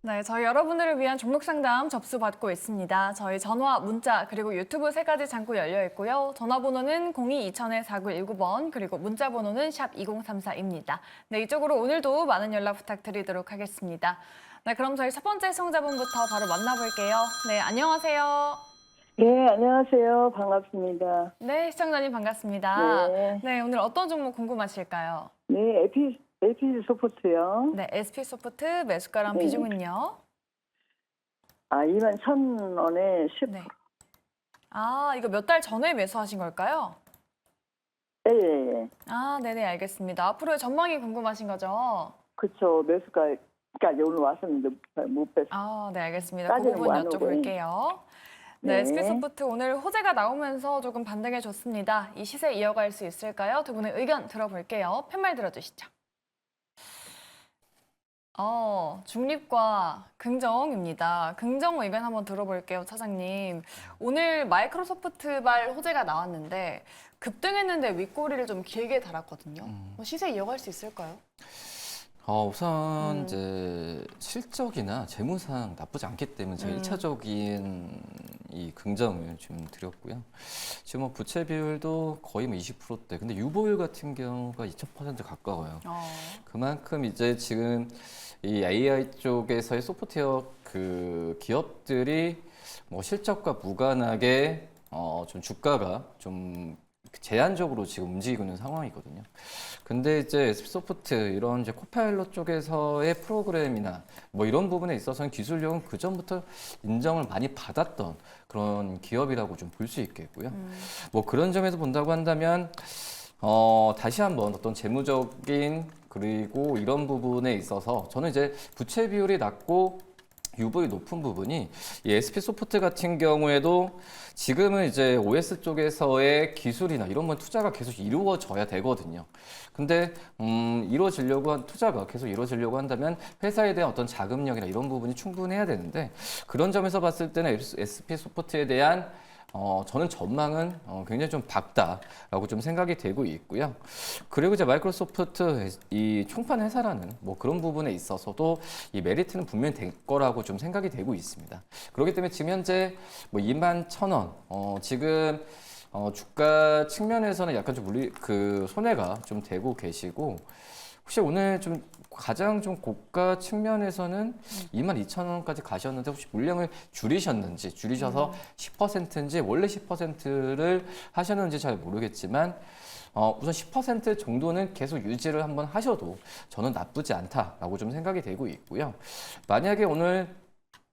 네, 저희 여러분들을 위한 종목 상담 접수 받고 있습니다. 저희 전화, 문자, 그리고 유튜브 세 가지 창구 열려 있고요. 전화번호는 02-2000-4919번, 그리고 문자 번호는 샵 2034입니다. 네, 이쪽으로 오늘도 많은 연락 부탁드리도록 하겠습니다. 네, 그럼 저희 첫 번째 시청자분부터 바로 만나볼게요. 네, 안녕하세요. 네, 안녕하세요. 반갑습니다. 네, 시청자님 반갑습니다. 네. 네, 오늘 어떤 종목 궁금하실까요? 네, LPG 소프트요. 네, SP소프트 매수가랑 네. 비중은요? 21,000원에 10%. 네. 아, 이거 몇 달 전에 매수하신 걸까요? 예, 예, 예. 아, 네네, 알겠습니다. 앞으로의 전망이 궁금하신 거죠? 그쵸. 매수가까지 오늘 왔었는데 못 뺐어요. 아, 네, 알겠습니다. 그 따지는 부분 거 안 오고. 여쭤볼게요. 네, 네. SP소프트 오늘 호재가 나오면서 조금 반등해줬습니다. 이 시세 이어갈 수 있을까요? 두 분의 의견 들어볼게요. 팻말 들어주시죠. 중립과 긍정입니다. 긍정 의견 한번 들어볼게요, 차장님. 오늘 마이크로소프트발 호재가 나왔는데 급등했는데 윗꼬리를 좀 길게 달았거든요. 시세 이어갈 수 있을까요? 우선 이제 실적이나 재무상 나쁘지 않기 때문에 제가 1차적인 이 긍정을 좀 드렸고요. 지금 뭐 부채 비율도 거의 뭐 20%대. 근데 유보율 같은 경우가 2000% 가까워요. 그만큼 이제 지금 이 AI 쪽에서의 소프트웨어 그 기업들이 뭐 실적과 무관하게 좀 주가가 좀 제한적으로 지금 움직이고 있는 상황이거든요. 근데 이제 SP소프트 이런 이제 코파일럿 쪽에서의 프로그램이나 뭐 이런 부분에 있어서는 기술력은 그 전부터 인정을 많이 받았던 그런 기업이라고 좀 볼 수 있겠고요. 뭐 그런 점에서 본다고 한다면 다시 한번 어떤 재무적인 그리고 이런 부분에 있어서 저는 이제 부채 비율이 낮고 유보율이 높은 부분이 이 SP소프트 같은 경우에도 지금은 이제 OS 쪽에서의 기술이나 이런 건 투자가 계속 이루어져야 되거든요. 근데 이루어지려고 투자가 계속 이루어지려고 한다면 회사에 대한 어떤 자금력이나 이런 부분이 충분해야 되는데 그런 점에서 봤을 때는 SP소프트에 대한 저는 전망은 굉장히 좀 밝다라고 좀 생각이 되고 있고요. 그리고 이제 마이크로소프트 이 총판 회사라는 뭐 그런 부분에 있어서도 이 메리트는 분명히 될 거라고 좀 생각이 되고 있습니다. 그렇기 때문에 지금 현재 뭐 21,000원, 지금 주가 측면에서는 약간 좀 손해가 좀 되고 계시고 혹시 오늘 좀 가장 좀 고가 측면에서는 22,000원까지 가셨는데 혹시 물량을 줄이셔서 10%인지 원래 10%를 하셨는지 잘 모르겠지만 우선 10% 정도는 계속 유지를 한번 하셔도 저는 나쁘지 않다라고 좀 생각이 되고 있고요. 만약에 오늘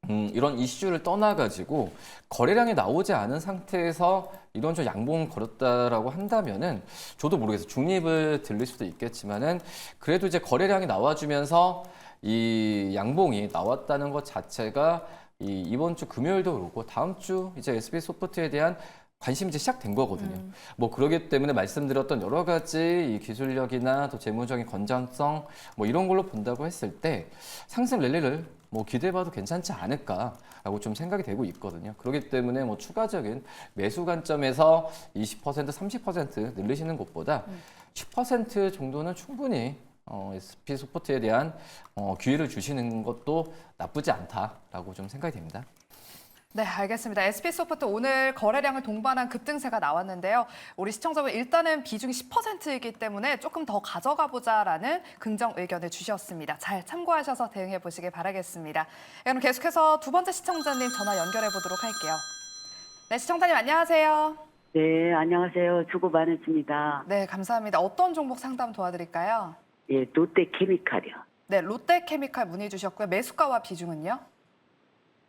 이런 이슈를 떠나가지고 거래량이 나오지 않은 상태에서 이런 좀 양봉을 걸었다라고 한다면은 저도 모르겠어요. 중립을 들릴 수도 있겠지만은 그래도 이제 거래량이 나와주면서 이 양봉이 나왔다는 것 자체가 이번 주 금요일도 그렇고 다음 주 이제 SP소프트에 대한 관심이 이제 시작된 거거든요. 뭐 그러기 때문에 말씀드렸던 여러 가지 이 기술력이나 또 재무적인 건전성 뭐 이런 걸로 본다고 했을 때 상승 랠리를 뭐 기대해봐도 괜찮지 않을까라고 좀 생각이 되고 있거든요. 그렇기 때문에 뭐 추가적인 매수 관점에서 20%, 30% 늘리시는 것보다 10% 정도는 충분히 SP소프트에 대한 기회를 주시는 것도 나쁘지 않다라고 좀 생각이 됩니다. 네, 알겠습니다. SP소프트 오늘 거래량을 동반한 급등세가 나왔는데요. 우리 시청자분 일단은 비중이 10%이기 때문에 조금 더 가져가 보자라는 긍정 의견을 주셨습니다. 잘 참고하셔서 대응해 보시길 바라겠습니다. 그럼 계속해서 두 번째 시청자님 전화 연결해 보도록 할게요. 네, 시청자님 안녕하세요. 네, 안녕하세요. 수고 많으십니다. 네, 감사합니다. 어떤 종목 상담 도와드릴까요? 예, 롯데케미칼이요. 네, 롯데케미칼 문의 주셨고요. 매수가와 비중은요?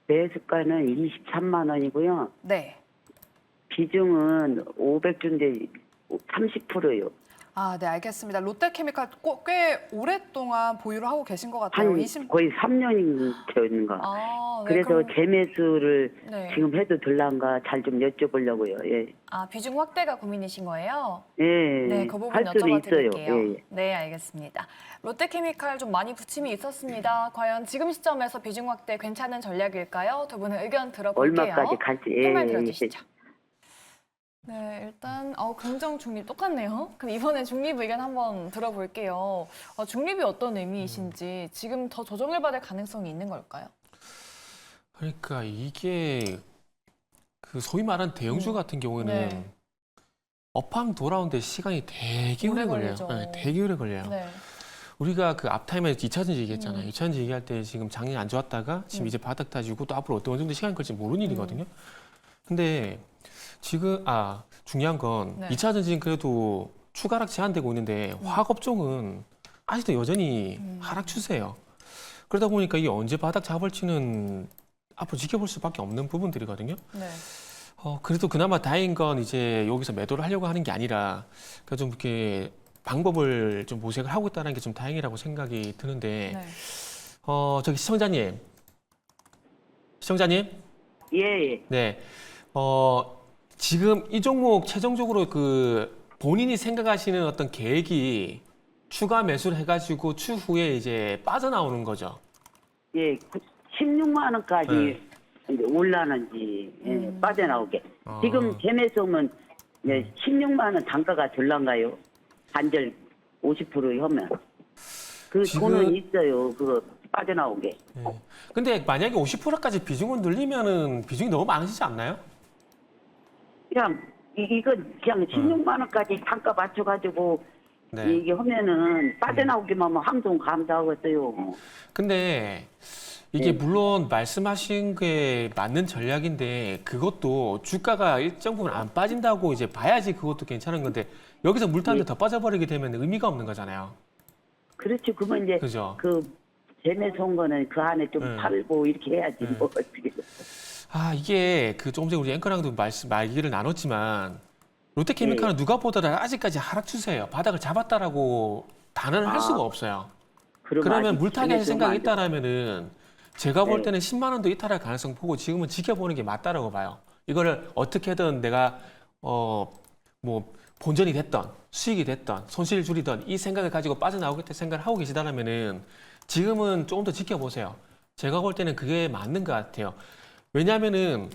매수가는 23만 원이고요. 네. 비중은 500주인데 30%요. 아, 네, 알겠습니다. 롯데케미칼 꽤 오랫동안 보유를 하고 계신 것 같아요. 거의 3년이 되는가. 아, 네, 그래서 그럼... 재매수를 네. 지금 해도 될란가 잘 좀 여쭤보려고요. 예. 아, 비중 확대가 고민이신 거예요? 예. 네, 그 부분 할 수는 여쭤봐 있어요. 드릴게요. 예. 네, 알겠습니다. 롯데케미칼 좀 많이 부침이 있었습니다. 과연 지금 시점에서 비중 확대 괜찮은 전략일까요? 두 분의 의견 들어볼게요. 얼마까지 갈지. 팻말 들어주시죠. 네, 일단 긍정 중립 똑같네요. 그럼 이번에 중립 의견 한번 들어볼게요. 중립이 어떤 의미이신지 지금 더 조정을 받을 가능성이 있는 걸까요? 그러니까 이게 그 소위 말하는 대형주 같은 경우에는 네. 업황 돌아오는데 시간이 되게 오래 오래 걸려요. 걸리죠. 네, 되게 오래 걸려요. 네. 우리가 그 앞타임에 2차전지 얘기했잖아요. 2차전지 얘기할 때 지금 작년에 안 좋았다가 지금 이제 바닥 다지고 또 앞으로 어느 정도 시간이 걸릴지 모르는 일이거든요. 근데 지금 중요한 건 네. 2차전지는 그래도 추가락 제한되고 있는데 화학업종은 아직도 여전히 하락 추세예요. 그러다 보니까 이게 언제 바닥 잡을지는 앞으로 지켜볼 수밖에 없는 부분들이거든요. 네. 그래도 그나마 다행인 건 이제 여기서 매도를 하려고 하는 게 아니라 그러니까 좀 이렇게 방법을 좀 모색을 하고 있다는 게 좀 다행이라고 생각이 드는데 네. 저기 시청자님, 예. 네, 지금 이 종목 최종적으로 그 본인이 생각하시는 어떤 계획이 추가 매수를 해가지고 추후에 이제 빠져나오는 거죠. 예. 16만 원까지 네. 이제 올라는지 빠져나오게. 아. 지금 재매수면 16만 원 단가가 들란가요? 반절 50% 하면. 그 지금- 돈은 있어요. 그거 빠져나오게. 네. 근데 만약에 50%까지 비중을 늘리면은 비중이 너무 많으시지 않나요? 그냥 이건 그냥 16만 원까지 단가 맞춰가지고 네. 이게 하면은 빠져나오기만 하면 항상 감사하겠어요. 근데 이게 네. 물론 말씀하신 게 맞는 전략인데 그것도 주가가 일정 부분 안 빠진다고 이제 봐야지 그것도 괜찮은 건데 여기서 물 타는데 더 빠져버리게 되면 의미가 없는 거잖아요. 그렇지. 그러면 이제 그죠? 그 재매수한 거는 그 안에 좀 네. 팔고 이렇게 해야지. 네. 뭐 어떻게. 이게 그 조금 전에 우리 앵커랑도 말기를 나눴지만 롯데케미칼은 누가 보더라도 아직까지 하락 추세예요. 바닥을 잡았다라고 단언을 할 수가 없어요. 그러면 아직 물타기 할 재매수하면 생각이 안 돼. 있다라면은 제가 볼 네. 때는 10만 원도 이탈할 가능성 보고 지금은 지켜보는 게 맞다라고 봐요. 이거를 어떻게든 내가 뭐 본전이 됐던 수익이 됐던 손실을 줄이던 이 생각을 가지고 빠져나오겠다 생각을 하고 계시다라면은 지금은 조금 더 지켜보세요. 제가 볼 때는 그게 맞는 것 같아요. 왜냐하면은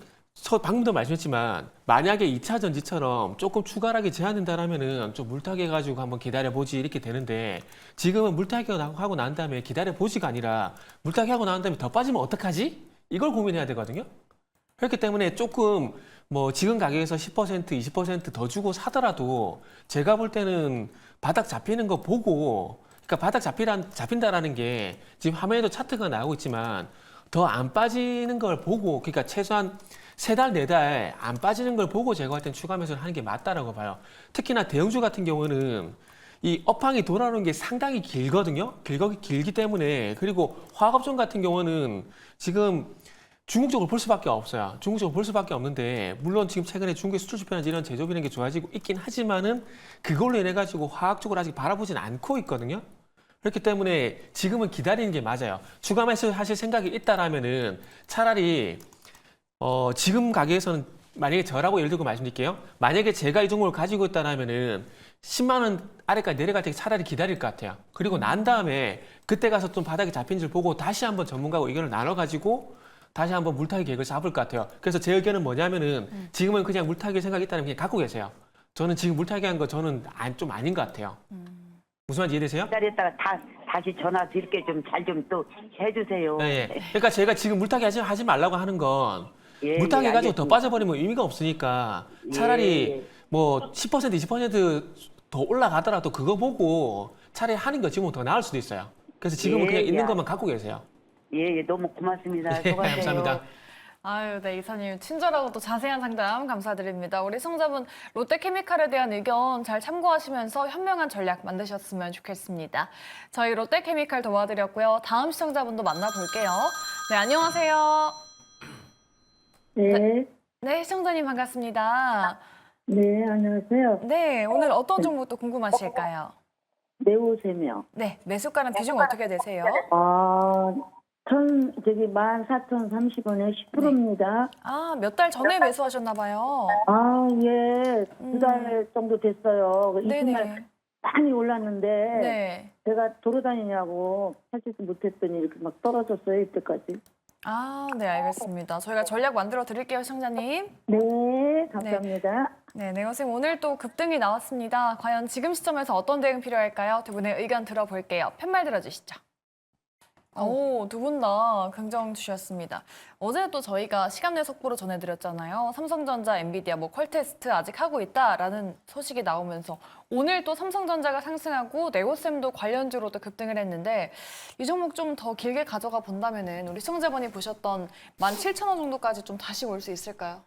방금도 말씀했지만 만약에 2차 전지처럼 조금 추가하게 제한된다라면은 좀 물타기 해가지고 한번 기다려보지 이렇게 되는데 지금은 물타기 하고 난 다음에 기다려보지가 아니라 물타기 하고 난 다음에 더 빠지면 어떡하지? 이걸 고민해야 되거든요. 그렇기 때문에 조금 뭐 지금 가격에서 10%, 20%더 주고 사더라도 제가 볼 때는 바닥 잡히는 거 보고 그러니까 바닥 잡힌다라는 게 지금 화면에도 차트가 나오고 있지만 더 안 빠지는 걸 보고 그러니까 최소한 3달, 4달 안 빠지는 걸 보고 제가 할 땐 추가 매수를 하는 게 맞다라고 봐요. 특히나 대형주 같은 경우는 이 업황이 돌아오는 게 상당히 길거든요. 길기 때문에 그리고 화학업종 같은 경우는 지금 중국적으로 볼 수밖에 없어요. 중국적으로 볼 수밖에 없는데 물론 지금 최근에 중국의 수출 지표나 이런 제조업 이런 게 좋아지고 있긴 하지만은 그걸로 인해 가지고 화학 쪽으로 아직 바라보진 않고 있거든요. 그렇기 때문에 지금은 기다리는 게 맞아요. 추가 매수 하실 생각이 있다라면은 차라리 지금 가격에서는 만약에 저라고 예를 들고 말씀드릴게요. 만약에 제가 이 종목을 가지고 있다라면은 10만 원 아래까지 내려갈 때 차라리 기다릴 것 같아요. 그리고 난 다음에 그때 가서 좀 바닥이 잡힌지를 보고 다시 한번 전문가하고 의견을 나눠가지고 다시 한번 물타기 계획을 잡을 것 같아요. 그래서 제 의견은 뭐냐면은 지금은 그냥 물타기 생각이 있다면 그냥 갖고 계세요. 저는 지금 물타기 한 거 저는 좀 아닌 것 같아요. 무슨 말인지 이해되세요? 기다렸다가 다시 전화 드릴게 좀 잘 좀 또 해주세요. 네. 그러니까 제가 지금 물타기 하지 말라고 하는 건 예, 물타기 예, 해가지고 더 알겠습니다. 빠져버리면 의미가 없으니까 차라리 예. 뭐 10%, 20%더 올라가더라도 그거 보고 차라리 하는 거 지금은 더 나을 수도 있어요. 그래서 지금은 예, 그냥 있는 예. 것만 갖고 계세요. 예, 너무 고맙습니다. 예, 수고하세요. 감사합니다. 아유, 네, 이사님 친절하고 또 자세한 상담 감사드립니다. 우리 시청자분 롯데케미칼에 대한 의견 잘 참고하시면서 현명한 전략 만드셨으면 좋겠습니다. 저희 롯데케미칼 도와드렸고요. 다음 시청자분도 만나볼게요. 네, 안녕하세요. 네, 네, 시청자님 반갑습니다. 네, 안녕하세요. 네, 오늘 어떤 종목도 궁금하실까요? 네오세명. 네, 매수가랑 비중 어떻게 되세요? 아, 14,030원에 10%입니다. 아, 몇 달 전에 매수하셨나 봐요. 아, 예, 2달 정도 됐어요. 이튿날 네네. 많이 올랐는데, 네. 제가 돌아다니냐고 하지도 못했더니 이렇게 막 떨어졌어요, 이때까지. 아, 네, 알겠습니다. 저희가 전략 만들어 드릴게요, 시청자님. 네, 감사합니다. 네, 네, 선생님 오늘 또 급등이 나왔습니다. 과연 지금 시점에서 어떤 대응 필요할까요? 두 분의 의견 들어볼게요. 팻말 들어주시죠. 오, 두 분 다 긍정 주셨습니다. 어제 또 저희가 시간 내 속보로 전해드렸잖아요. 삼성전자, 엔비디아, 퀄테스트 아직 하고 있다라는 소식이 나오면서 오늘 또 삼성전자가 상승하고 네오셈도 관련주로도 급등을 했는데 이 종목 좀 더 길게 가져가 본다면은 우리 시청자분이 보셨던 17,000원 정도까지 좀 다시 올 수 있을까요?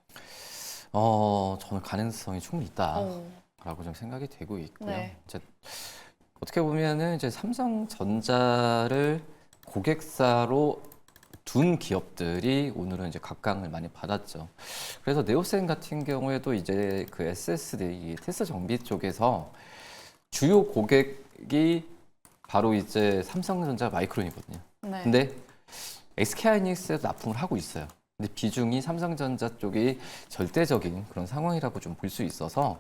저는 가능성이 충분히 있다라고 오. 좀 생각이 되고 있고요. 네. 이제 어떻게 보면은 이제 삼성전자를 고객사로 둔 기업들이 오늘은 이제 각광을 많이 받았죠. 그래서 네오셈 같은 경우에도 이제 그 SSD, 이 테스트 정비 쪽에서 주요 고객이 바로 이제 삼성전자 마이크론이거든요. 네. 근데 SK하이닉스에도 납품을 하고 있어요. 근데 비중이 삼성전자 쪽이 절대적인 그런 상황이라고 좀 볼 수 있어서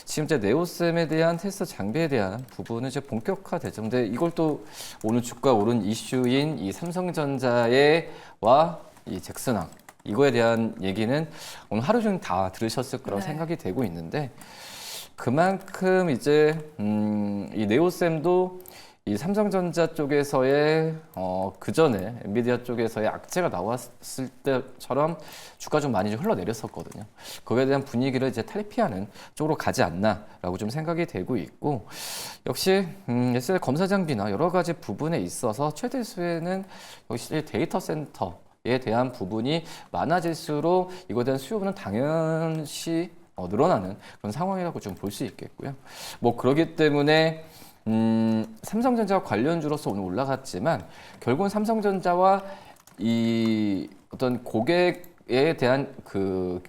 지금 이제 네오셈에 대한 테스트 장비에 대한 부분은 이제 본격화되죠. 근데 이걸 또 오늘 주가 오른 이슈인 이 삼성전자와 이 잭슨왕 이거에 대한 얘기는 오늘 하루 종일 다 들으셨을 거라고 네. 생각이 되고 있는데 그만큼 이제 이 네오셈도 이 삼성전자 쪽에서의 그 전에 엔비디아 쪽에서의 악재가 나왔을 때처럼 주가 좀 많이 좀 흘러내렸었거든요. 그거에 대한 분위기를 이제 탈피하는 쪽으로 가지 않나라고 좀 생각이 되고 있고 역시 SL 검사 장비나 여러 가지 부분에 있어서 최대수에는 역시 데이터 센터에 대한 부분이 많아질수록 이거에 대한 수요는 당연시 늘어나는 그런 상황이라고 좀 볼 수 있겠고요. 뭐 그렇기 때문에 삼성전자 관련주로서 오늘 올라갔지만 결국은 삼성전자와 이 어떤 고객에 대한 그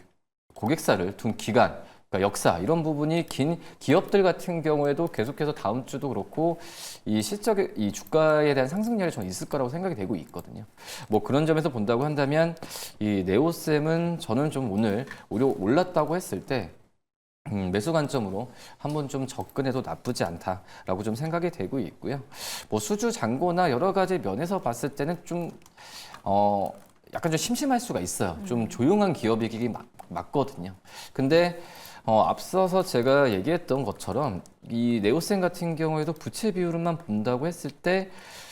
고객사를 둔 기간, 그러니까 역사 이런 부분이 긴 기업들 같은 경우에도 계속해서 다음 주도 그렇고 이 실적의 이 주가에 대한 상승률이 좀 있을 거라고 생각이 되고 있거든요. 뭐 그런 점에서 본다고 한다면 이 네오셈은 저는 좀 오늘 오히려 올랐다고 했을 때. 매수 관점으로 한번 좀 접근해도 나쁘지 않다라고 좀 생각이 되고 있고요. 뭐 수주 잔고나 여러 가지 면에서 봤을 때는 좀 약간 좀 심심할 수가 있어요. 좀 조용한 기업이기 맞거든요. 근데 앞서서 제가 얘기했던 것처럼 이 네오셈 같은 경우에도 부채 비율만 본다고 했을 때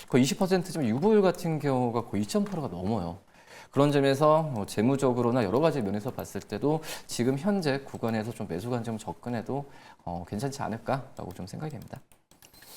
거의 20%쯤 유보율 같은 경우가 거의 2,000%가 넘어요. 그런 점에서 재무적으로나 여러 가지 면에서 봤을 때도 지금 현재 구간에서 좀 매수 관점 접근해도 괜찮지 않을까라고 좀 생각이 됩니다.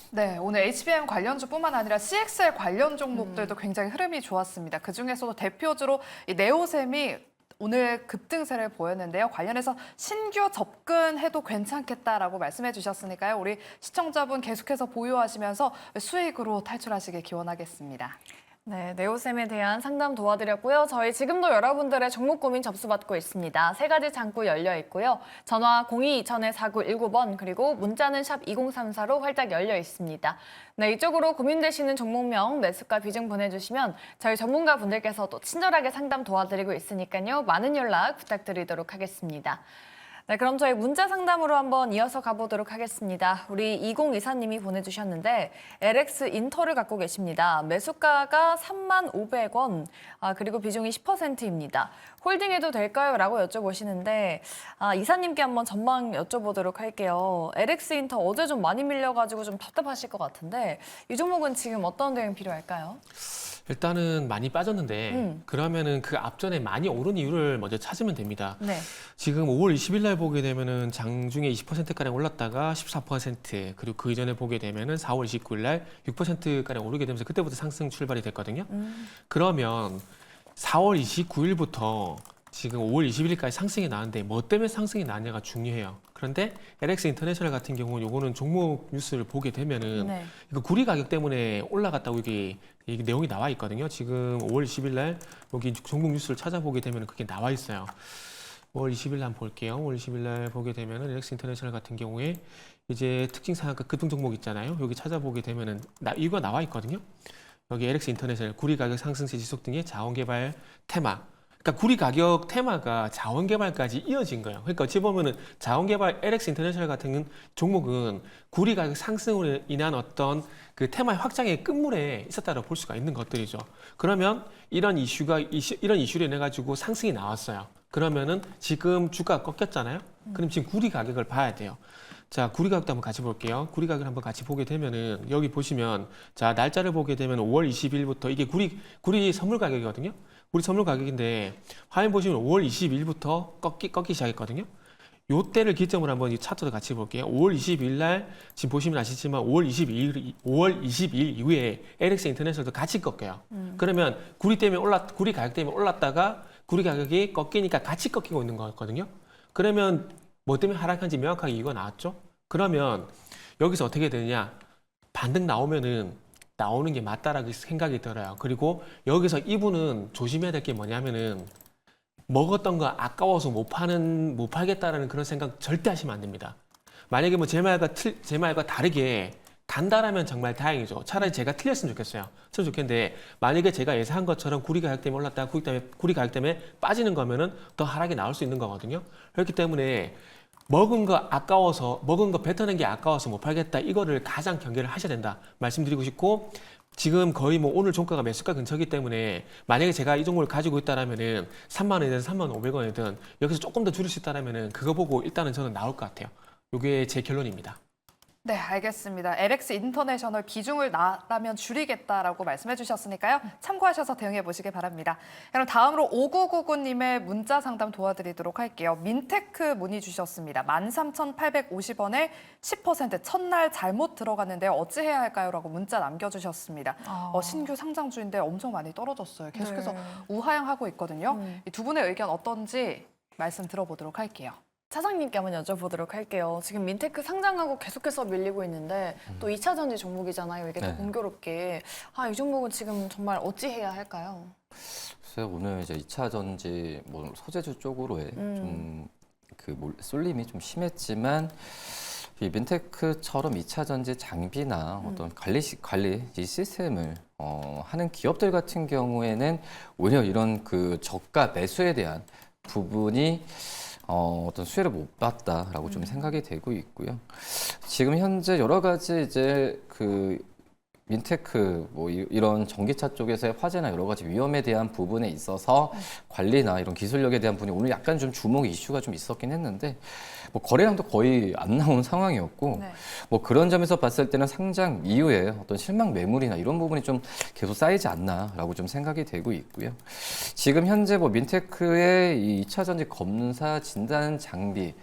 네, 오늘 HBM 관련주뿐만 아니라 CXL 관련 종목들도 굉장히 흐름이 좋았습니다. 그중에서도 대표주로 이 네오셈이 오늘 급등세를 보였는데요. 관련해서 신규 접근해도 괜찮겠다라고 말씀해 주셨으니까요. 우리 시청자분 계속해서 보유하시면서 수익으로 탈출하시길 기원하겠습니다. 네, 네오셈에 대한 상담 도와드렸고요. 저희 지금도 여러분들의 종목 고민 접수받고 있습니다. 3가지 창구 열려 있고요. 전화 02-2000-4919번 그리고 문자는 샵 2034로 활짝 열려 있습니다. 네, 이쪽으로 고민되시는 종목명, 매수가 비중 보내주시면 저희 전문가 분들께서 또 친절하게 상담 도와드리고 있으니까요. 많은 연락 부탁드리도록 하겠습니다. 네, 그럼 저희 문자 상담으로 한번 이어서 가보도록 하겠습니다. 우리 2024님이 보내주셨는데 LX 인터를 갖고 계십니다. 매수가가 35,000원, 그리고 비중이 10%입니다. 홀딩해도 될까요? 라고 여쭤보시는데 이사님께 한번 전망 여쭤보도록 할게요. LX 인터 어제 좀 많이 밀려가지고 좀 답답하실 것 같은데 이 종목은 지금 어떤 대응 필요할까요? 일단은 많이 빠졌는데 그러면은 그 앞전에 많이 오른 이유를 먼저 찾으면 됩니다. 네. 지금 5월 20일 날 보게 되면은 장중에 20%가량 올랐다가 14% 그리고 그 이전에 보게 되면은 4월 29일 날 6%가량 오르게 되면서 그때부터 상승 출발이 됐거든요. 그러면 4월 29일부터 지금 5월 21일까지 상승이 나왔는데 뭐 때문에 상승이 나느냐가 중요해요. 그런데 LX 인터내셔널 같은 경우는 요거는 종목 뉴스를 보게 되면은 네. 이거 구리 가격 때문에 올라갔다고 이게 내용이 나와 있거든요. 지금 5월 20일 날 여기 종목 뉴스를 찾아보게 되면 그게 나와 있어요. 5월 20일 날 한번 볼게요. 5월 20일 날 보게 되면은 LX 인터내셔널 같은 경우에 이제 특징상 그 급등 종목 있잖아요. 여기 찾아보게 되면은 이거 나와 있거든요. 여기 LX 인터내셔널 구리 가격 상승세 지속 등의 자원개발 테마. 그러니까 구리 가격 테마가 자원개발까지 이어진 거예요. 그러니까 어찌 보면은 자원개발 LX 인터내셔널 같은 종목은 구리 가격 상승으로 인한 어떤 그 테마의 확장의 끝물에 있었다고 볼 수가 있는 것들이죠. 그러면 이런 이슈로 인해 가지고 상승이 나왔어요. 그러면은 지금 주가가 꺾였잖아요. 그럼 지금 구리 가격을 봐야 돼요. 자, 구리 가격도 한번 같이 볼게요. 구리 가격을 한번 같이 보게 되면은 여기 보시면 자, 날짜를 보게 되면 5월 20일부터 이게 구리 선물 가격이거든요. 구리 선물 가격인데 화면 보시면 5월 20일부터 꺾기 시작했거든요. 요 때를 기점으로 한번 이 차트도 같이 볼게요. 5월 20일 날 지금 보시면 아시지만 5월 20일 이후에 LX 인터내셔널도 같이 꺾여요. 그러면 구리 가격 때문에 올랐다가 구리 가격이 꺾이니까 같이 꺾이고 있는 거거든요. 그러면 뭐 때문에 하락한지 명확하게 이유가 나왔죠. 그러면 여기서 어떻게 되느냐? 반등 나오면은 나오는 게 맞다라고 생각이 들어요. 그리고 여기서 이분은 조심해야 될 게 뭐냐면은 먹었던 거 아까워서 못 팔겠다라는 그런 생각 절대 하시면 안 됩니다. 만약에 뭐 제 말과 다르게 간다라면 정말 다행이죠. 차라리 제가 틀렸으면 좋겠어요. 좋겠는데 만약에 제가 예상한 것처럼 구리 가격 때문에 올랐다가 구리 가격 때문에 빠지는 거면은 더 하락이 나올 수 있는 거거든요. 그렇기 때문에 먹은 거 뱉어낸 게 아까워서 못 팔겠다. 이거를 가장 경계를 하셔야 된다. 말씀드리고 싶고, 지금 거의 뭐 오늘 종가가 매수가 근처이기 때문에 만약에 제가 이 종목을 가지고 있다라면은 3만 원이든 3만 500원이든 여기서 조금 더 줄일 수 있다라면은 그거 보고 일단은 저는 나올 것 같아요. 이게 제 결론입니다. 네, 알겠습니다. LX 인터내셔널 비중을 나라면 줄이겠다라고 말씀해 주셨으니까요. 참고하셔서 대응해 보시길 바랍니다. 그럼 다음으로 5999님의 문자 상담 도와드리도록 할게요. 민테크 문의 주셨습니다. 13,850원에 10% 첫날 잘못 들어갔는데요. 어찌해야 할까요? 라고 문자 남겨주셨습니다. 신규 상장주인데 엄청 많이 떨어졌어요. 계속해서 네. 우하향하고 있거든요. 이 두 분의 의견 어떤지 말씀 들어보도록 할게요. 차장님께 한번 여쭤보도록 할게요. 지금 민테크 상장하고 계속해서 밀리고 있는데 또 2차 전지 종목이잖아요. 이게 더 네. 공교롭게. 이 종목은 지금 정말 어찌해야 할까요? 글쎄요, 오늘 이제 2차 전지 뭐 소재주 쪽으로의 쏠림이 좀 심했지만 이 민테크처럼 2차 전지 장비나 어떤 관리 이 시스템을 하는 기업들 같은 경우에는 오히려 이런 그 저가 매수에 대한 부분이 어떤 수혜를 못 봤다라고 좀 생각이 되고 있고요. 지금 현재 여러 가지 이제 그 민테크 뭐 이런 전기차 쪽에서의 화재나 여러 가지 위험에 대한 부분에 있어서 관리나 이런 기술력에 대한 부분이 오늘 약간 좀 주목 이슈가 좀 있었긴 했는데 뭐 거래량도 거의 안 나온 상황이었고 네. 뭐 그런 점에서 봤을 때는 상장 이후에 어떤 실망 매물이나 이런 부분이 좀 계속 쌓이지 않나라고 좀 생각이 되고 있고요. 지금 현재 뭐 민테크의 이 2차 전지 검사 진단 장비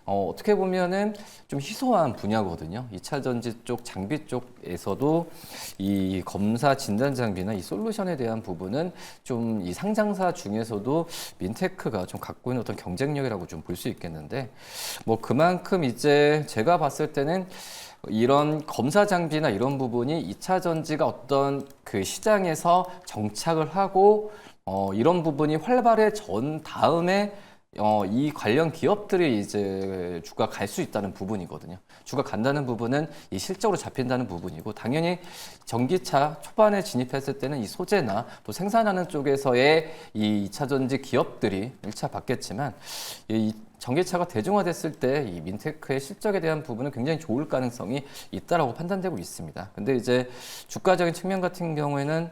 어떻게 보면은 좀 희소한 분야거든요. 2차 전지 쪽 장비 쪽에서도 이 검사 진단 장비나 이 솔루션에 대한 부분은 좀 이 상장사 중에서도 민테크가 좀 갖고 있는 어떤 경쟁력이라고 좀 볼 수 있겠는데 뭐 그만큼 이제 제가 봤을 때는 이런 검사 장비나 이런 부분이 2차 전지가 어떤 그 시장에서 정착을 하고 이런 부분이 활발해진 다음에 이 관련 기업들이 이제 주가 갈 수 있다는 부분이거든요. 주가 간다는 부분은 이 실적으로 잡힌다는 부분이고 당연히 전기차 초반에 진입했을 때는 이 소재나 또 생산하는 쪽에서의 이 2차 전지 기업들이 1차 받겠지만 이 전기차가 대중화됐을 때 이 민테크의 실적에 대한 부분은 굉장히 좋을 가능성이 있다라고 판단되고 있습니다. 근데 이제 주가적인 측면 같은 경우에는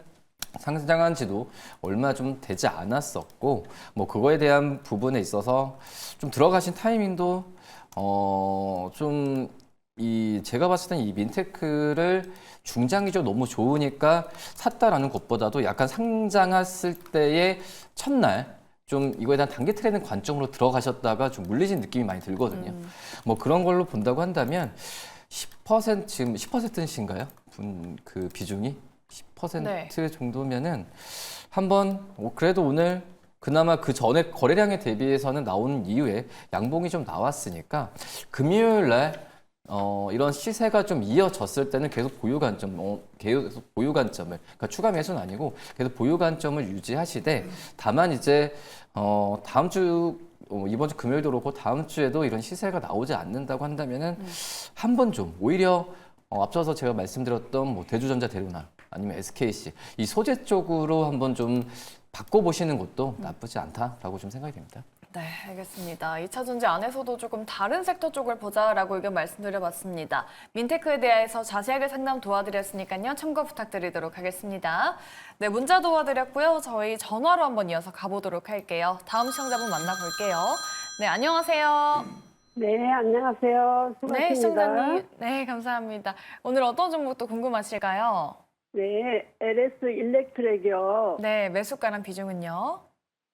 상장한 지도 얼마 좀 되지 않았었고 뭐 그거에 대한 부분에 있어서 좀 들어가신 타이밍도 좀 제가 봤을 때는 이 민테크를 중장기적으로 너무 좋으니까 샀다라는 것보다도 약간 상장했을 때의 첫날 좀 이거에 대한 단기 트레이딩 관점으로 들어가셨다가 좀 물리신 느낌이 많이 들거든요. 뭐 그런 걸로 본다고 한다면 10% 지금 10%인가요? 그 비중이 10% 네. 정도면은 한번 그래도 오늘 그나마 그 전에 거래량에 대비해서는 나온 이후에 양봉이 좀 나왔으니까 금요일 날 이런 시세가 좀 이어졌을 때는 계속 보유 관점, 계속 보유 관점을, 그러니까 추가 매수는 아니고 계속 보유 관점을 유지하시되 다만 이제 다음 주 이번 주 금요일도 그렇고 다음 주에도 이런 시세가 나오지 않는다고 한다면은 한번 좀 오히려 앞서서 제가 말씀드렸던 뭐 대주전자 대루나 아니면 SKC 이 소재 쪽으로 한번 좀 바꿔보시는 것도 나쁘지 않다라고 좀 생각이 됩니다. 네, 알겠습니다. 2차 전지 안에서도 조금 다른 섹터 쪽을 보자라고 의견 말씀드려봤습니다. 민테크에 대해서 자세하게 상담 도와드렸으니까요. 참고 부탁드리도록 하겠습니다. 네, 문자 도와드렸고요. 저희 전화로 한번 이어서 가보도록 할게요. 다음 시청자분 만나볼게요. 네, 안녕하세요. 네, 안녕하세요. 네, 수고하십니다. 시청자님. 네, 감사합니다. 오늘 어떤 종목도 궁금하실까요? 네, LS 일렉트렉이요. 네, 매수가랑 비중은요?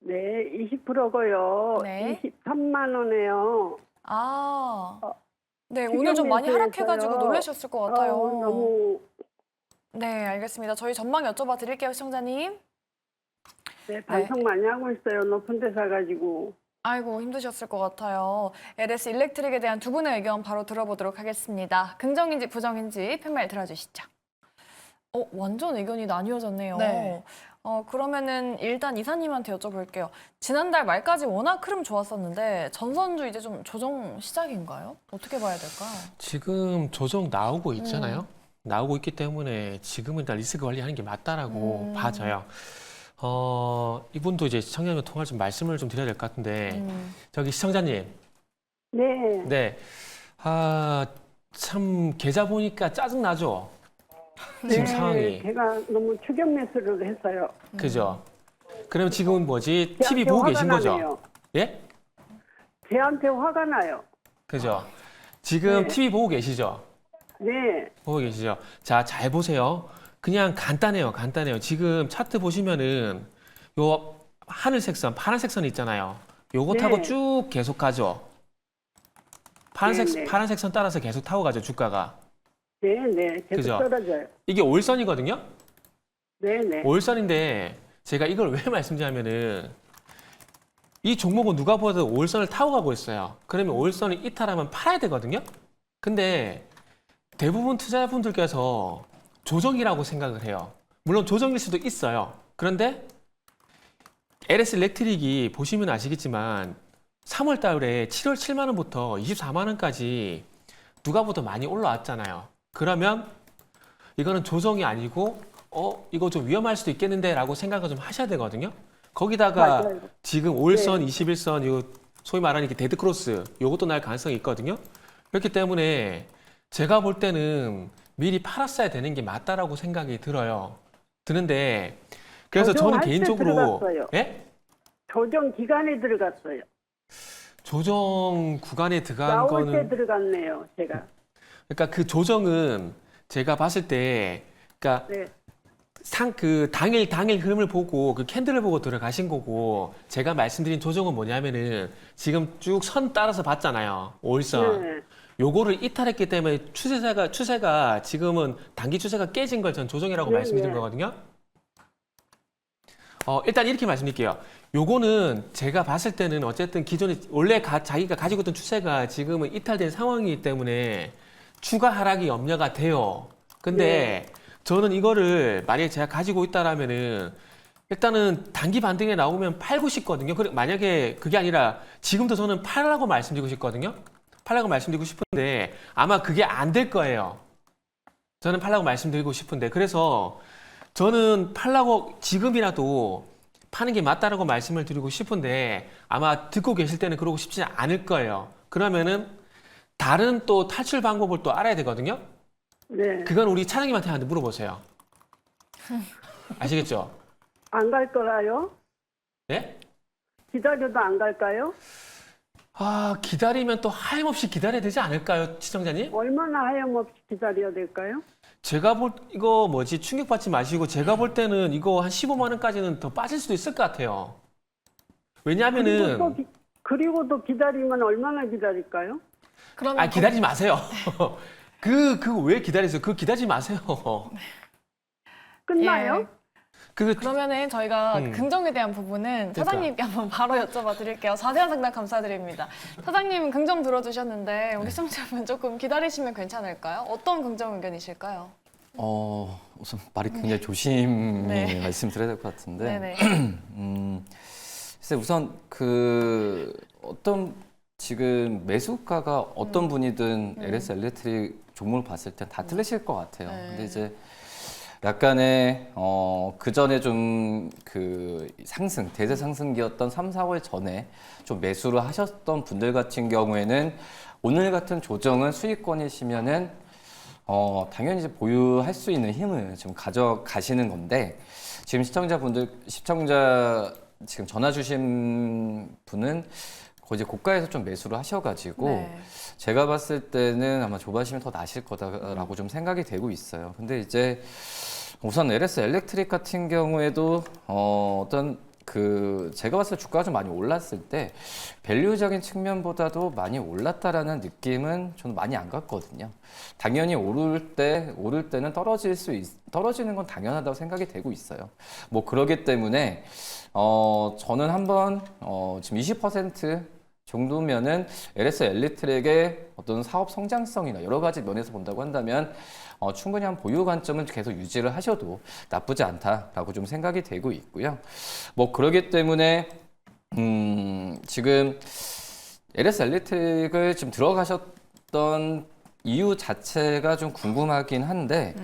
네, 20%고요. 네. 23만 원에요. 아, 네, 추경 오늘 좀 많이 매수해서요. 하락해가지고 놀라셨을 것 같아요. 너무 네, 알겠습니다. 저희 전망 여쭤봐 드릴게요, 시청자님. 네, 반성 많이 하고 있어요. 높은 데 사가지고. 아이고, 힘드셨을 것 같아요. LS 일렉트릭에 대한 두 분의 의견 바로 들어보도록 하겠습니다. 긍정인지 부정인지 팻말 들어주시죠. 완전 의견이 나뉘어졌네요. 네. 그러면은 일단 이사님한테 여쭤볼게요. 지난달 말까지 워낙 흐름 좋았었는데 전선주 이제 좀 조정 시작인가요? 어떻게 봐야 될까요? 지금 조정 나오고 있잖아요. 나오고 있기 때문에 지금은 일단 리스크 관리하는 게 맞다라고 봐져요. 이분도 이제 시청자님 통화 좀 말씀을 좀 드려야 될 것 같은데 저기 시청자님, 네, 네, 참 계좌 보니까 짜증 나죠. 지금 상황이 제가 너무 추격 매수를 했어요. 그죠? 그럼 지금 뭐지? 제한테 TV 보고 화가 계신 거죠? 나네요. 예? 제한테 화가 나요. 그죠? 지금 네. TV 보고 계시죠? 네, 보고 계시죠? 자, 잘 보세요. 그냥 간단해요. 간단해요. 지금 차트 보시면은 요 하늘색 선, 파란색 선 있잖아요. 요거 네. 타고 쭉 계속 가죠. 파란색, 네, 네. 파란색 선 따라서 계속 타고 가죠, 주가가. 네, 네, 계속 그죠? 떨어져요. 이게 올선이거든요? 네, 네. 올선인데 제가 이걸 왜 말씀드리냐면은 이 종목은 누가 보아도 올선을 타고 가고 있어요. 그러면 올선을 이탈하면 팔아야 되거든요. 근데 대부분 투자자분들께서 조정이라고 생각을 해요. 물론 조정일 수도 있어요. 그런데 LS 일렉트릭이 보시면 아시겠지만 3월 달에 7월 7만 원부터 24만 원까지 누가 보다 많이 올라왔잖아요. 그러면 이거는 조정이 아니고 이거 좀 위험할 수도 있겠는데 라고 생각을 좀 하셔야 되거든요. 거기다가 맞아요. 지금 올선, 21선, 요 소위 말하는 이렇게 데드크로스 요것도 날 가능성이 있거든요. 그렇기 때문에 제가 볼 때는 미리 팔았어야 되는 게 맞다라고 생각이 들어요. 드는데 그래서 저는 조정할 때 개인적으로 들어갔어요. 예? 조정 기간에 들어갔어요. 조정 구간에 들어간 나올 때 거는 들어갔네요, 제가. 그러니까 그 조정은 제가 봤을 때 그러니까 네, 그 당일 흐름을 보고 그 캔들을 보고 들어가신 거고 제가 말씀드린 조정은 뭐냐면은 지금 쭉 선 따라서 봤잖아요. 5일선. 네. 요거를 이탈했기 때문에 추세가 지금은 단기 추세가 깨진 걸 전 조정이라고 네, 말씀드린 네. 거거든요. 일단 이렇게 말씀드릴게요. 요거는 제가 봤을 때는 어쨌든 기존에 원래 자기가 가지고 있던 추세가 지금은 이탈된 상황이기 때문에 추가 하락이 염려가 돼요. 근데 저는 이거를 만약에 제가 가지고 있다라면은 일단은 단기 반등에 나오면 팔고 싶거든요. 만약에 그게 아니라 지금도 저는 팔라고 말씀드리고 싶거든요. 팔라고 말씀드리고 싶은데 아마 그게 안 될 거예요. 저는 팔라고 말씀드리고 싶은데 그래서 저는 팔라고 지금이라도 파는 게 맞다라고 말씀을 드리고 싶은데 아마 듣고 계실 때는 그러고 싶지는 않을 거예요. 그러면은 다른 또 탈출 방법을 또 알아야 되거든요. 네. 그건 우리 차장님한테 한번 물어보세요. 아시겠죠? 안 갈 거라요? 네? 기다려도 안 갈까요? 기다리면 또 하염없이 기다려야 되지 않을까요, 시청자님? 얼마나 하염없이 기다려야 될까요? 제가 이거 충격받지 마시고 제가 볼 때는 이거 한 15만 원까지는 더 빠질 수도 있을 것 같아요. 왜냐하면은 그리고 또 기다리면 얼마나 기다릴까요? 그러면 기다리지 마세요. 그거 왜 기다리세요? 그거 기다리지 마세요. 끝나요? 그러면은 저희가 긍정에 대한 부분은 그러니까. 사장님께 한번 바로 여쭤봐 드릴게요. 자세한 상담 감사드립니다. 사장님은 긍정 들어주셨는데 우리 시청자분 조금 기다리시면 괜찮을까요? 어떤 긍정 의견이실까요? 우선 말이 굉장히 조심히 네. 말씀드려야 될 것 같은데. 네네. 글쎄 우선 어떤 지금 매수가가 어떤 분이든 LS 일렉트릭 종목을 봤을 때 다 틀리실 것 같아요. 네. 근데 이제 약간의 그 전에 좀 대세 상승기였던 3, 4월 전에 좀 매수를 하셨던 분들 같은 경우에는 오늘 같은 조정은 수익권이시면은 당연히 이제 보유할 수 있는 힘을 좀 가져가시는 건데 지금 시청자 지금 전화 주신 분은 거의 이제 고가에서 좀 매수를 하셔가지고 네. 제가 봤을 때는 아마 조바심이 더 나실 거다라고 좀 생각이 되고 있어요. 근데 이제 우선 LS 엘렉트릭 같은 경우에도 어떤 그 제가 봤을 때 주가가 좀 많이 올랐을 때 밸류적인 측면보다도 많이 올랐다라는 느낌은 저는 많이 안 갔거든요. 당연히 오를 때는 떨어지는 건 당연하다고 생각이 되고 있어요. 뭐 그러기 때문에 저는 한번 지금 20% 정도면은 LS 엘리트릭의 어떤 사업 성장성이나 여러 가지 면에서 본다고 한다면 충분히 한 보유 관점은 계속 유지를 하셔도 나쁘지 않다라고 좀 생각이 되고 있고요. 뭐 그러기 때문에 지금 LS 엘리트릭을 지금 들어가셨던 이유 자체가 좀 궁금하긴 한데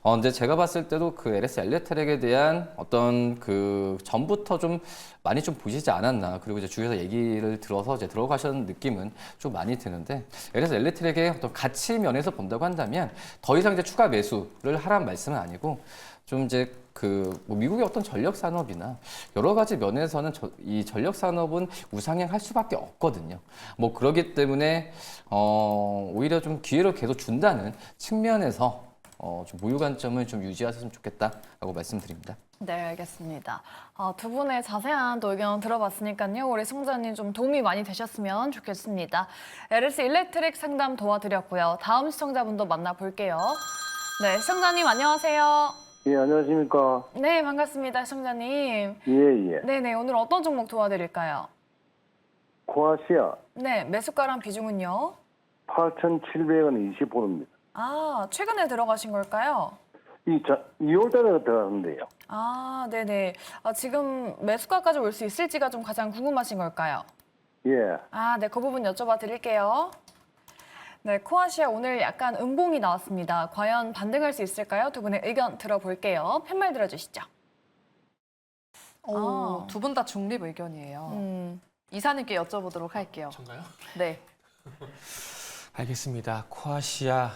근데 제가 봤을 때도 그 LS 엘리트릭에 대한 어떤 그 전부터 좀 많이 좀 보시지 않았나. 그리고 이제 주위에서 얘기를 들어서 이제 들어가셨는 느낌은 좀 많이 드는데 LS 엘리트릭의 어떤 가치 면에서 본다고 한다면 더 이상 이제 추가 매수를 하라는 말씀은 아니고 좀 이제 뭐 미국의 어떤 전력 산업이나 여러 가지 면에서는 이 전력 산업은 우상향할 수밖에 없거든요. 뭐 그러기 때문에 오히려 좀 기회를 계속 준다는 측면에서 좀 보유 관점을 좀 유지하셨으면 좋겠다라고 말씀드립니다. 네, 알겠습니다. 두 분의 자세한 또 의견 들어봤으니까요. 우리 시청자님 좀 도움이 많이 되셨으면 좋겠습니다. LS 일렉트릭 상담 도와드렸고요. 다음 시청자분도 만나볼게요. 네, 시청자님 안녕하세요. 예, 안녕하십니까. 네, 반갑습니다, 시청자님. 예, 예. 네네, 오늘 어떤 종목 도와드릴까요? 코아시아 네, 매수가랑 비중은요? 8,700원 20%입니다. 최근에 들어가신 걸까요? 2월 달에 들어갔는데요. 네네. 지금 매수가까지 올 수 있을지가 좀 가장 궁금하신 걸까요? 예. 네, 그 부분 여쭤봐 드릴게요. 네, 코아시아 오늘 약간 음봉이 나왔습니다. 과연 반등할 수 있을까요? 두 분의 의견 들어볼게요. 팻말 들어주시죠. 두 분 다 중립 의견이에요. 이사님께 여쭤보도록 할게요. 전가요? 네. 알겠습니다. 코아시아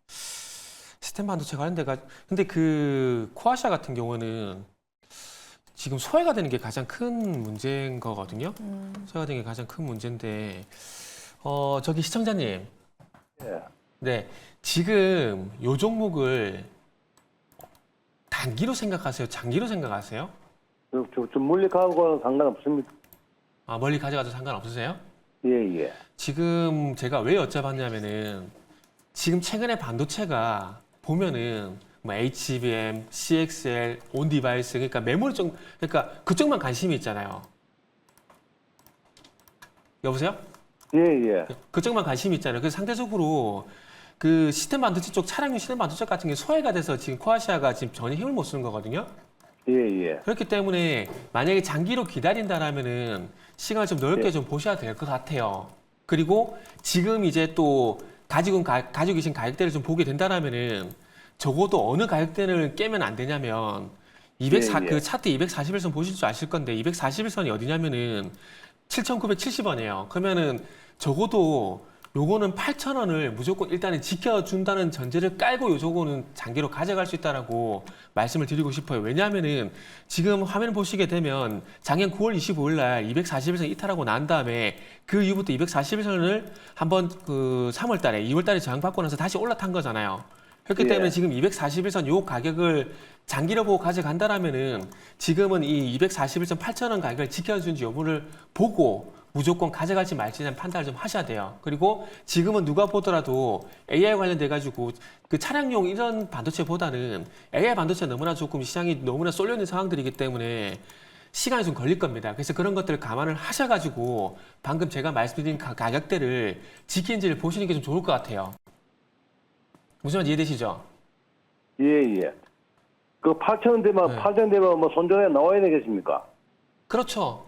시스템 반도체 관련돼가 근데 그 코아시아 같은 경우는 지금 소외가 되는 게 가장 큰 문제인 거거든요. 소외가 되는 게 가장 큰 문제인데 저기 시청자님. 예. 네. 지금 요 종목을 단기로 생각하세요? 장기로 생각하세요? 좀 멀리 가고는 상관없습니다. 멀리 가져가도 상관없으세요? 예, 예. 지금 제가 왜 여쭤봤냐면은 지금 최근에 반도체가 보면은 뭐 HBM, CXL, 온디바이스 그러니까 메모리 쪽 그러니까 그쪽만 관심이 있잖아요. 여보세요? 예, 예. 그쪽만 관심이 있잖아요. 그래서 상대적으로 그 시스템 반도체 쪽 차량용 시스템 반도체 같은 게 소외가 돼서 지금 코아시아가 지금 전혀 힘을 못 쓰는 거거든요. 예, 예. 그렇기 때문에 만약에 장기로 기다린다라면은 시간을 좀 넓게 좀 보셔야 될 것 같아요. 그리고 지금 이제 또 가지고 계신 가격대를 좀 보게 된다라면은 적어도 어느 가격대를 깨면 안 되냐면 그 차트 241선 보실 줄 아실 건데 241선이 어디냐면은 7,970원이에요. 그러면은 적어도 요거는 8,000원을 무조건 일단은 지켜준다는 전제를 깔고 요거는 장기로 가져갈 수 있다라고 말씀을 드리고 싶어요. 왜냐하면은 지금 화면 보시게 되면 작년 9월 25일 날 241선 이탈하고 난 다음에 그 이후부터 241선을 한번 그 3월 달에 2월 달에 저항받고 나서 다시 올라탄 거잖아요. 그렇기 때문에 지금 241선 요 가격을 장기로 보고 가져간다라면은 지금은 이 241선 8,000원 가격을 지켜준지 여부를 보고 무조건 가져갈지 말지에 대한 판단을 좀 하셔야 돼요. 그리고 지금은 누가 보더라도 AI 관련돼 가지고 그 차량용 이런 반도체보다는 AI 반도체 너무나 조금 시장이 너무나 쏠려 있는 상황들이기 때문에 시간이 좀 걸릴 겁니다. 그래서 그런 것들을 감안을 하셔가지고 방금 제가 말씀드린 가격대를 지키는지를 보시는 게 좀 좋을 것 같아요. 무슨 말인지 이해되시죠? 예, 예. 그 8,000원대만 뭐 손전에 나와야 되겠습니까? 그렇죠.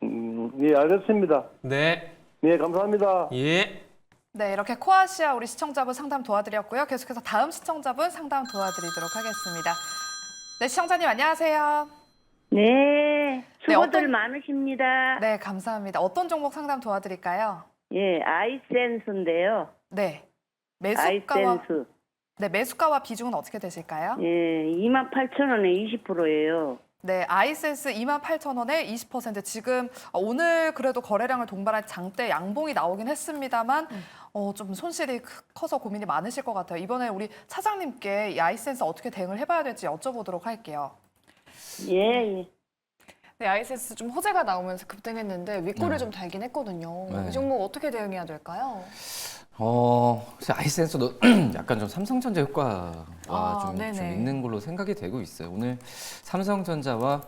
예, 알겠습니다. 네. 예, 감사합니다. 예. 네, 이렇게 코아시아 우리 시청자분 상담 도와드렸고요. 계속해서 다음 시청자분 상담 도와드리도록 하겠습니다. 네, 시청자님 안녕하세요. 네, 수고들 어떤- 많으십니다. 네, 감사합니다. 어떤 종목 상담 도와드릴까요? 예, 아이센스인데요. 네. 아이센스. 매수가와 비중은 어떻게 되실까요? 예, 28,000원에 20%예요. 네, 아이센스 28,000원에 20%. 지금 오늘 그래도 거래량을 동반한 장대 양봉이 나오긴 했습니다만 좀 손실이 커서 고민이 많으실 것 같아요. 이번에 우리 차장님께 이 아이센스 어떻게 대응을 해봐야 될지 여쭤보도록 할게요. 예, 예. 네, 아이센스 좀 호재가 나오면서 급등했는데 윗골을 네. 좀 달긴 했거든요. 네. 이 종목 어떻게 대응해야 될까요? 사실 아이센스도 약간 좀 삼성전자 효과가 좀 네네. 있는 걸로 생각이 되고 있어요. 오늘 삼성전자와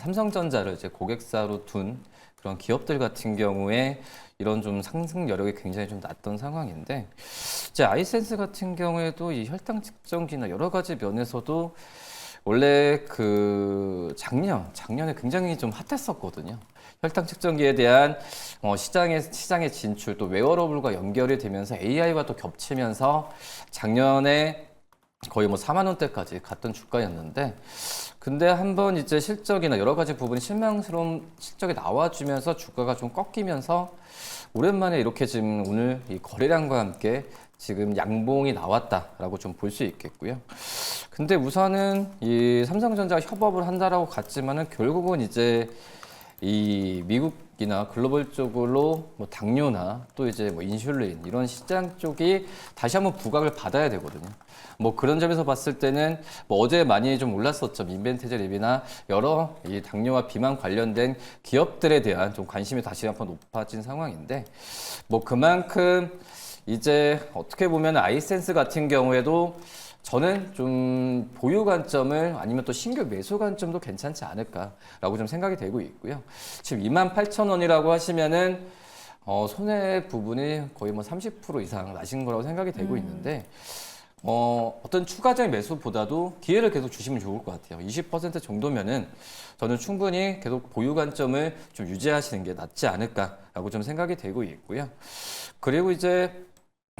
삼성전자를 이제 고객사로 둔 그런 기업들 같은 경우에 이런 좀 상승 여력이 굉장히 좀 낮던 상황인데, 이제 아이센스 같은 경우에도 이 혈당 측정기나 여러 가지 면에서도 원래 그 작년에 굉장히 좀 핫했었거든요. 혈당 측정기에 대한 시장의 진출, 또 웨어러블과 연결이 되면서 AI와 또 겹치면서 작년에 거의 뭐 4만 원대까지 갔던 주가였는데, 근데 한번 이제 실적이나 여러 가지 부분이 실망스러운 실적이 나와주면서 주가가 좀 꺾이면서 오랜만에 이렇게 지금 오늘 이 거래량과 함께 지금 양봉이 나왔다라고 좀 볼 수 있겠고요. 근데 우선은 이 삼성전자가 협업을 한다라고 갔지만은 결국은 이제 이 미국이나 글로벌적으로 뭐 당뇨나 또 이제 뭐 인슐린 이런 시장 쪽이 다시 한번 부각을 받아야 되거든요. 뭐 그런 점에서 봤을 때는 뭐 어제 많이 좀 올랐었죠. 인벤테제 랩이나 여러 이 당뇨와 비만 관련된 기업들에 대한 좀 관심이 다시 한번 높아진 상황인데, 뭐 그만큼 이제 어떻게 보면 아이센스 같은 경우에도 저는 좀 보유 관점을 아니면 또 신규 매수 관점도 괜찮지 않을까라고 좀 생각이 되고 있고요. 지금 28,000원이라고 하시면은 손해 부분이 거의 뭐 30% 이상 나신 거라고 생각이 되고 있는데, 어떤 추가적인 매수보다도 기회를 계속 주시면 좋을 것 같아요. 20% 정도면은 저는 충분히 계속 보유 관점을 좀 유지하시는 게 낫지 않을까라고 좀 생각이 되고 있고요. 그리고 이제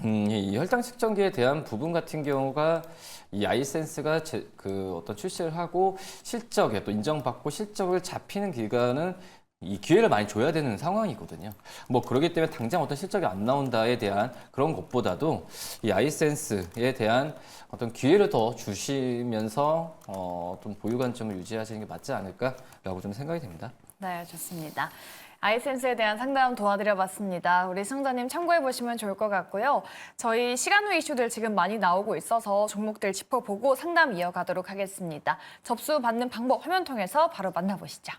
이 혈당 측정기에 대한 부분 같은 경우가 이 아이센스가 그 어떤 출시를 하고 실적에 또 인정받고 실적을 잡히는 기간은 이 기회를 많이 줘야 되는 상황이거든요. 뭐 그렇기 때문에 당장 어떤 실적이 안 나온다에 대한 그런 것보다도 이 아이센스에 대한 어떤 기회를 더 주시면서 좀 보유 관점을 유지하시는 게 맞지 않을까라고 좀 생각이 됩니다. 네, 좋습니다. 아이센스에 대한 상담 도와드려봤습니다. 우리 시청자님 참고해보시면 좋을 것 같고요. 저희 시간 후 이슈들 지금 많이 나오고 있어서 종목들 짚어보고 상담 이어가도록 하겠습니다. 접수 받는 방법 화면 통해서 바로 만나보시죠.